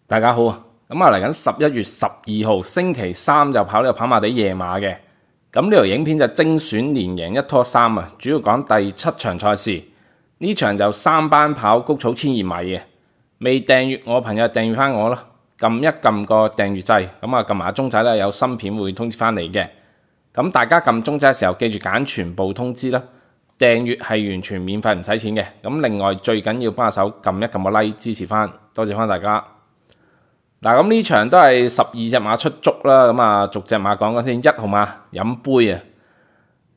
大家好啊！咁啊嚟緊11月12號星期三就跑呢個跑馬地夜馬嘅。咁呢條影片就精選連贏一拖三啊，主要講第7場賽事。呢場就3班跑谷草1200米嘅。未訂閱我朋友訂閱翻我啦，撳一撳個訂閱掣，咁啊撳埋鐘仔咧，有新片會通知翻你嘅。咁大家撳鐘仔嘅時候記住揀全部通知啦。訂閱係完全免費唔使錢嘅。咁另外最緊要幫下手撳一撳個 like 支持翻，多謝翻大家。嗱，咁呢場都係12隻馬出足啦，咁啊逐隻馬講講先。1號馬飲杯啊，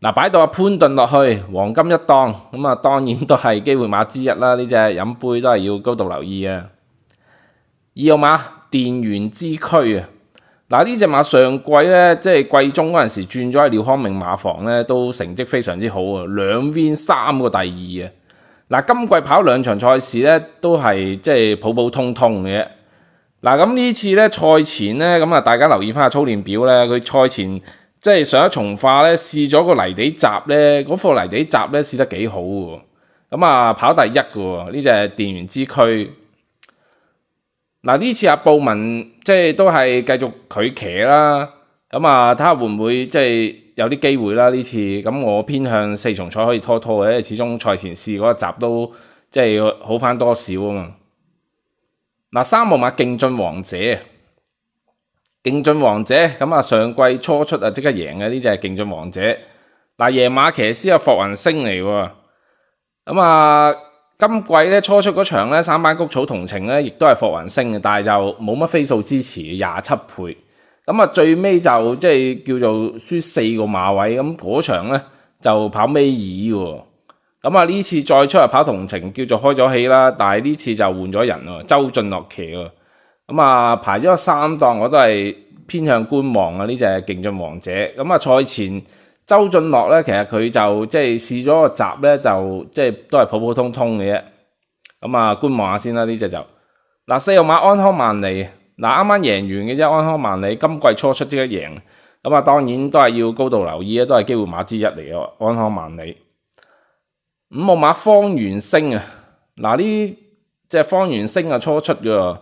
嗱擺到阿潘頓落去，黃金一檔，咁啊當然都係機會馬之一啦。呢隻飲杯都係要高度留意啊。2號馬電源之駒啊，嗱呢隻馬上季咧，即係季中嗰陣時轉咗喺廖康明馬房咧，都成績非常之好啊，2 win 3個第2啊。嗱今季跑2場賽事咧，都係即係普普通通嘅啫。嗱咁呢次咧賽前咧，咁啊大家留意翻下操練表咧，佢賽前即係上一從化咧試咗個泥地閘咧，嗰副泥地閘咧試得幾好喎，咁啊跑第1嘅喎，呢隻電源之駒。嗱呢次阿布文即係都係繼續佢騎啦，咁啊睇下會唔會即係有啲機會啦呢次。咁我偏向4重彩可以拖嘅，因為始終賽前試嗰一集都即係好翻多少啊嘛。嗱3號馬競進王者，競進王者咁啊上季初出啊即刻贏嘅，呢隻係競進王者。嗱夜馬騎師係霍雲星嚟喎，咁啊今季咧初出嗰場咧3班谷草同程咧亦都係霍雲星嘅，但係就冇乜飛數支持27倍。咁啊最尾就即係叫做輸4個馬位，咁嗰場咧就跑尾二喎。咁啊呢次再出嚟跑同程叫做開咗氣啦，但係呢次就換咗人喎，周俊樂騎喎。咁啊排咗3檔我都係偏向觀望啊，呢隻競進王者。咁啊賽前周俊樂咧其實佢就即係試咗個閘咧，就即係都係普普通通嘅啫。咁啊觀望下先啦，呢隻就嗱4號馬安康萬里，嗱啱啱贏完嘅啫，安康萬里今季初出即刻贏。咁啊當然都係要高度留意啊，都係機會馬之一嚟嘅安康萬里。5號馬方圓星啊，嗱呢隻方圓星啊初出嘅，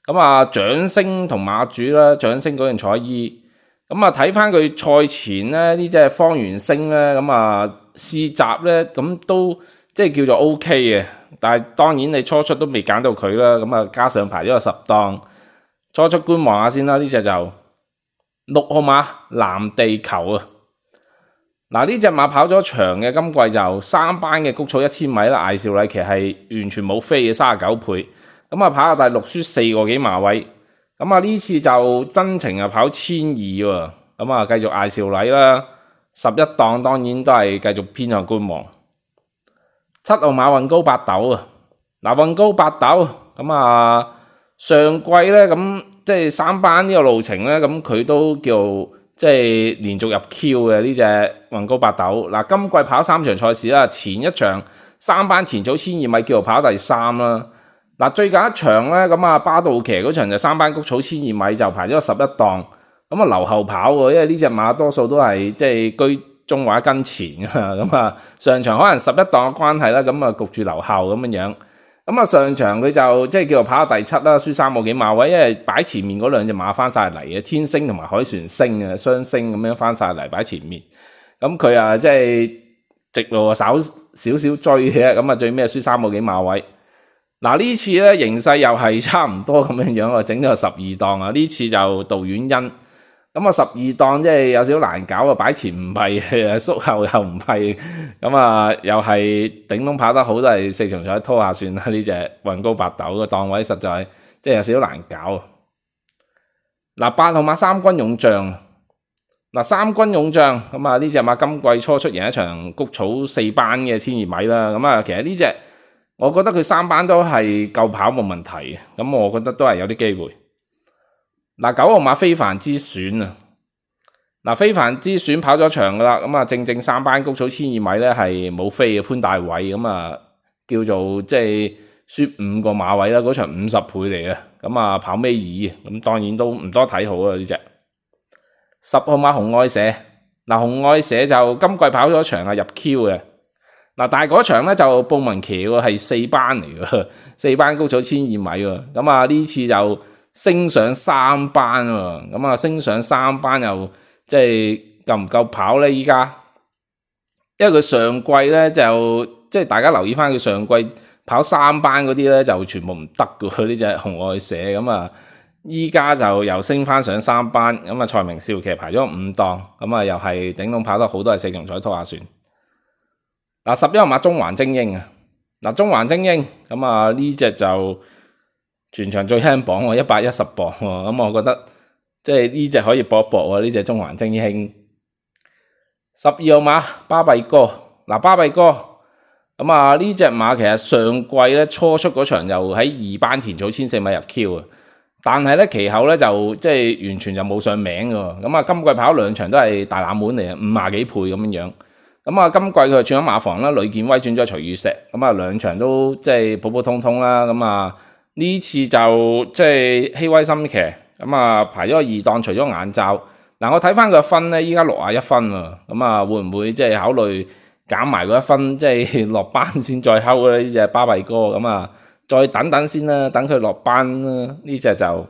咁啊掌聲同馬主啦，掌聲嗰件彩衣，咁啊睇翻佢賽前咧呢隻方圓星咧，咁啊試閘咧咁都即係叫做 OK 嘅，但係當然你初出都未揀到佢啦，咁啊加上排咗個10檔，初出觀望下先啦。呢隻就6號馬藍地球啊。嗱呢隻馬跑咗場嘅，今季就3班嘅谷草1000米啦，艾少禮騎係完全冇飛嘅39倍，咁啊跑到第6輸4個幾馬位，咁啊呢次就真情啊跑1200喎，咁啊繼續艾少禮啦，11檔當然都係繼續偏向觀望。7號馬運高八斗啊，嗱運高八斗咁啊上季咧咁即係3班呢個路程咧，咁佢都叫即係連續入 Q 嘅呢隻運高八斗。嗱今季跑3場賽事啦，前一場3班前草1200米叫做跑第3啦。嗱最近一場咧咁啊巴道騎嗰場就3班谷草1200米就排咗個11檔，咁啊留後跑喎，因為呢隻馬多數都係即係居中或者跟前啊，咁啊上場可能11檔嘅關係啦，咁啊焗住留後咁樣。咁啊上場佢就即係叫做跑到第7啦，輸3個幾馬位，因為擺前面嗰2隻馬翻晒嚟嘅，天星同埋海船星啊雙星咁樣翻晒嚟擺前面，咁佢啊即係直路少少追嘅，咁啊最尾輸3個幾馬位。嗱呢次咧形勢又係差唔多咁樣啊，整咗個12檔啊，呢次就杜婉欣，咁啊12檔即係有少少難搞啊，擺前唔係，縮後又唔係，咁啊又係頂籠跑得好都係4重彩拖下算啦。呢隻運高八斗個檔位實在即係有少少難搞。嗱8號馬三軍勇將，嗱三軍勇將咁啊呢隻馬今季初出贏一場谷草4班嘅1200米啦，咁啊其實呢隻我覺得佢3班都係夠跑冇問題嘅，咁我覺得都係有啲機會。嗱9號馬非凡之選啊，嗱非凡之選跑咗場噶啦，咁啊正3班谷草1200米咧係冇飛嘅潘大偉，咁啊叫做即係輸5個馬位啦，嗰場50倍嚟嘅，咁啊跑尾二，咁當然都唔多睇好啊呢隻。10號馬紅愛社，嗱紅愛社就今季跑咗場啊入 Q 嘅。嗱，但係嗰場咧就布文騎喎，係4班嚟嘅，4班谷草1200米喎。咁啊呢次就升上3班喎，咁啊升上3班又即係夠唔夠跑咧？依家，因為佢上季咧就即係大家留意翻佢上季跑3班嗰啲咧就全部唔得嘅喎，呢隻紅外射咁啊，依家就又升翻上3班，咁啊蔡明少其實排咗5檔，咁啊又係頂籠跑得好多係4強賽拖下船。嗱11號馬中環精英啊，嗱中環精英咁啊呢隻就全場最輕磅喎，110磅喎，咁我覺得即係呢隻可以搏一搏喎，呢隻中環精英。12號馬巴閉哥，嗱巴閉哥咁啊呢隻馬其實上季咧初出嗰場又喺2班田草14米入 Q 啊，但係咧其後咧就即係完全就冇上名嘅，咁啊今季跑2場都係大冷門嚟啊，50幾倍咁樣。咁啊，今季佢就轉咗馬房啦，呂健威轉咗徐宇石，咁啊2場都即係普普通通啦。咁啊呢次就即係希威森騎，咁啊排咗2檔，除咗眼罩。嗱我睇翻佢分咧，依家61分喎，咁啊會唔會即係考慮減埋嗰1分，即係落班先再睺咧？呢隻巴閉哥，咁啊再等等先啦，等佢落班啦。呢隻就。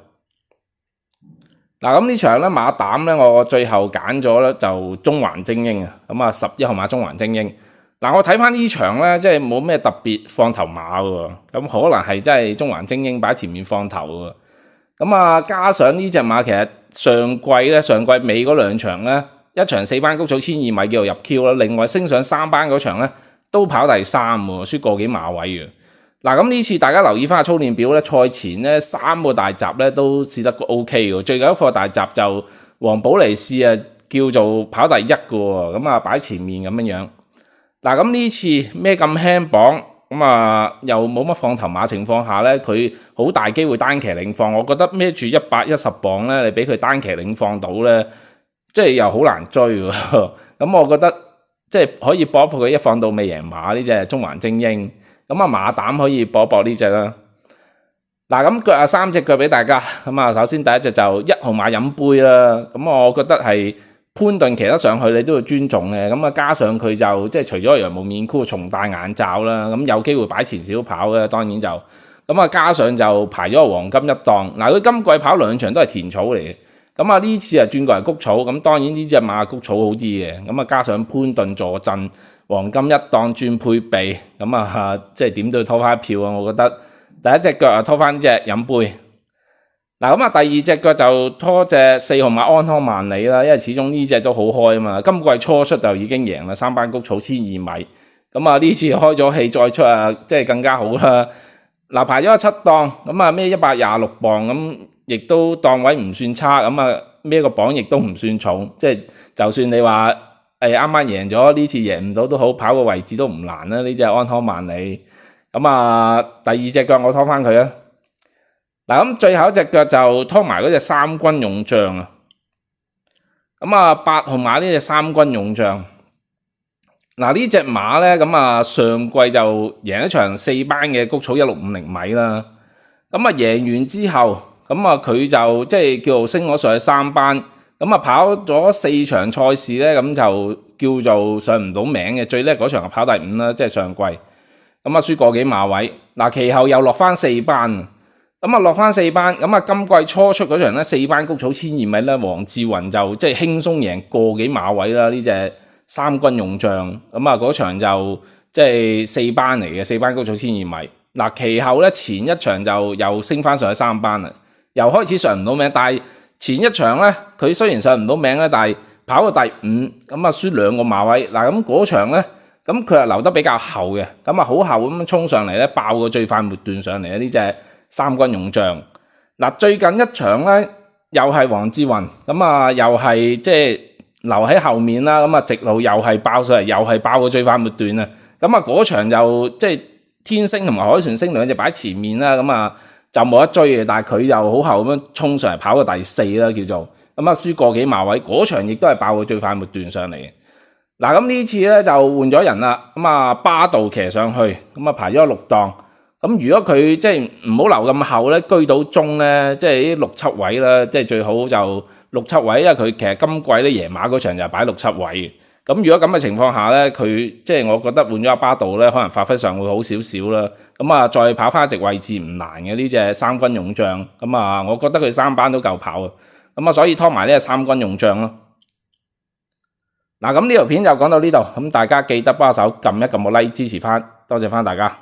嗱咁呢場咧馬膽咧，我最後揀咗咧就中環精英啊，咁啊11號馬中環精英。嗱我睇翻呢場咧，即係冇咩特別放頭馬喎，咁可能係真係中環精英擺前面放頭喎。咁啊加上呢隻馬其實上季尾嗰2場咧，一場4班谷草1200米叫做入 Q 啦，另外升上3班嗰場咧都跑第3喎，輸個幾馬位嘅。嗱咁呢次大家留意翻個操練表咧，賽前咧3個大閘咧都試得 OK 嘅，最後一個大閘就黃寶利士啊叫做跑第1嘅喎，咁啊擺前面咁樣。嗱咁呢次孭咁輕磅，咁啊又冇乜放頭馬情況下咧，佢好大機會單騎領放，我覺得孭住110磅咧，你俾佢單騎領放到咧，即係又好難追喎。咁我覺得即係可以搏一搏佢一放到未贏馬呢隻中環精英。咁啊馬膽可以搏一搏呢隻啦。嗱咁腳3隻腳俾大家。咁啊首先第一隻就1號馬飲杯啦。咁我覺得係潘頓騎得上去，你都要尊重嘅。咁啊加上佢就即係除咗羊毛面箍重戴眼罩啦，咁有機會擺前少跑嘅，當然就咁啊加上就排咗個黃金1檔。嗱佢今季跑2場都係田草嚟嘅。咁啊呢次啊轉過嚟谷草，咁當然呢隻馬谷草好啲嘅。咁啊加上潘頓坐鎮。黃金1檔轉配備，咁啊即係點都要拖翻1票啊！我覺得第一隻腳啊拖翻呢隻飲杯。嗱咁啊第二隻腳就拖隻4號馬安康萬里啦，因為始終呢隻都好開啊嘛。今季初出就已經贏啦，3班谷草1200米。咁啊呢次開咗氣再出啊，即係更加好啦。嗱排咗7檔，咁啊孭126磅，咁亦都檔位唔算差，咁啊孭個磅亦都唔算重，即係就算你話。啱啱贏咗呢次贏唔到都好，跑個位置都唔難啦。呢隻安康萬里，咁啊第2隻腳我拖翻佢啊。嗱咁最後一隻腳就拖埋嗰隻3軍勇將啊。咁啊8號馬呢隻3軍勇將，嗱呢隻馬咧咁啊上季就贏一場4班嘅谷草1650米啦。咁啊贏完之後，咁啊佢就即係叫做升咗上去3班。咁啊跑咗4場賽事咧，咁就叫做上唔到名嘅，最叻嗰場係跑第5啦，即係上季。咁啊輸個幾馬位，嗱其後又落翻4班，咁啊落翻4班，咁啊今季初出嗰場咧4班谷草1200米咧，黃志雲就即係輕鬆贏個幾馬位啦，呢隻3軍勇將。咁啊嗰場就即係4班嚟嘅，4班谷草1200米。嗱其後咧前一場就又升翻上去3班啦，又開始上唔到名，但係前一場咧，佢雖然上唔到名咧，但係跑到第5，咁啊輸2個馬位。嗱咁嗰場咧，咁佢係留得比較後嘅，咁啊好後咁衝上嚟咧，爆個最快末段上嚟啊！呢隻3軍勇將。嗱最近一場咧，又係黃志雲，咁啊又係即係留喺後面啦，咁啊直路又係爆上嚟，又係爆個最快末段啊！咁啊嗰場就即係天星同埋海豚星兩隻擺前面啦，咁啊。就冇得追嘅，但係佢又好後咁樣衝上嚟跑個第4啦，叫做咁啊輸個幾馬位，嗰場亦都係爆個最快末段上嚟嘅。嗱咁呢次咧就換咗人啦，咁啊巴道騎上去，咁啊排咗6檔。咁如果佢即係唔好留咁後咧，居到中咧，即係6、7位啦，即係最好就6、7位，因為佢其實今季咧贏馬嗰場就係擺6、7位嘅。咁如果咁嘅情況下咧，佢即係我覺得換咗阿巴道咧，可能發揮上會好少少啦。咁啊再跑翻一席位置唔難嘅呢隻三軍勇將，咁啊我覺得佢3班都夠跑啊，咁啊所以拖埋呢隻三軍勇將咯。嗱，咁呢條片就講到呢度，咁大家記得幫手撳一撳個 like 支持翻，多謝翻大家。